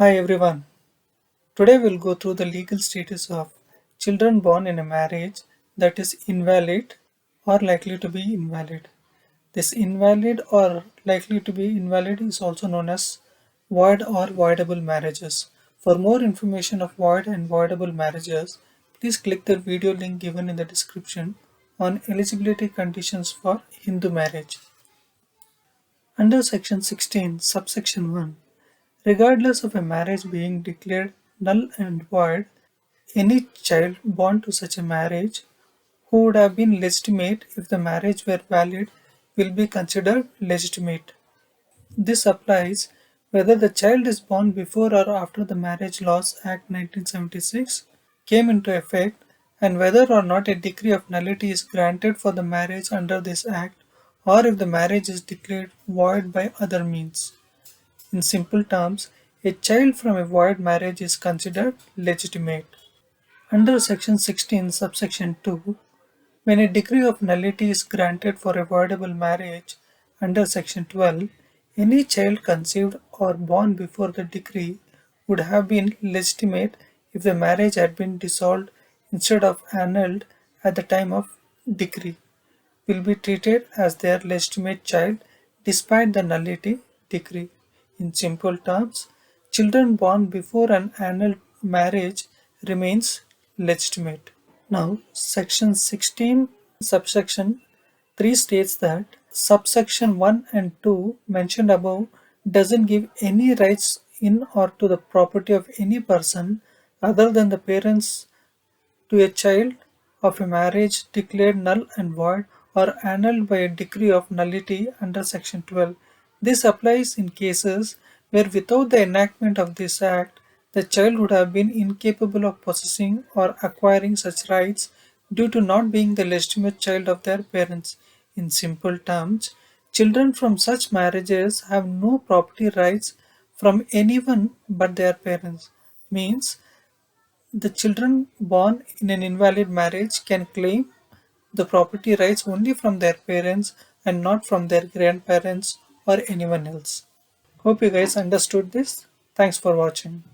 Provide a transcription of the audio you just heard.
Hi everyone. Today we'll go through the legal status of children born in a marriage that is invalid or likely to be invalid. This invalid or likely to be invalid is also known as void or voidable marriages. For more information of void and voidable marriages, please click the video link given in the description on eligibility conditions for Hindu marriage. Under Section 16, subsection 1, regardless of a marriage being declared null and void, any child born to such a marriage who would have been legitimate if the marriage were valid will be considered legitimate. This applies whether the child is born before or after the Marriage Laws Act 1976 came into effect and whether or not a decree of nullity is granted for the marriage under this act or if the marriage is declared void by other means. In simple terms, a child from a void marriage is considered legitimate. Under Section 16, subsection 2, when a decree of nullity is granted for a voidable marriage under Section 12, any child conceived or born before the decree would have been legitimate if the marriage had been dissolved instead of annulled at the time of decree, will be treated as their legitimate child despite the nullity decree. In simple terms, children born before an annulled marriage remains legitimate. Now, section 16, subsection 3 states that subsection 1 and 2 mentioned above doesn't give any rights in or to the property of any person other than the parents to a child of a marriage declared null and void or annulled by a decree of nullity under Section 12. This applies in cases where, without the enactment of this Act, the child would have been incapable of possessing or acquiring such rights due to not being the legitimate child of their parents. In simple terms, children from such marriages have no property rights from anyone but their parents. Means the children born in an invalid marriage can claim the property rights only from their parents and not from their grandparents or anyone else. Hope you guys understood this. Thanks for watching.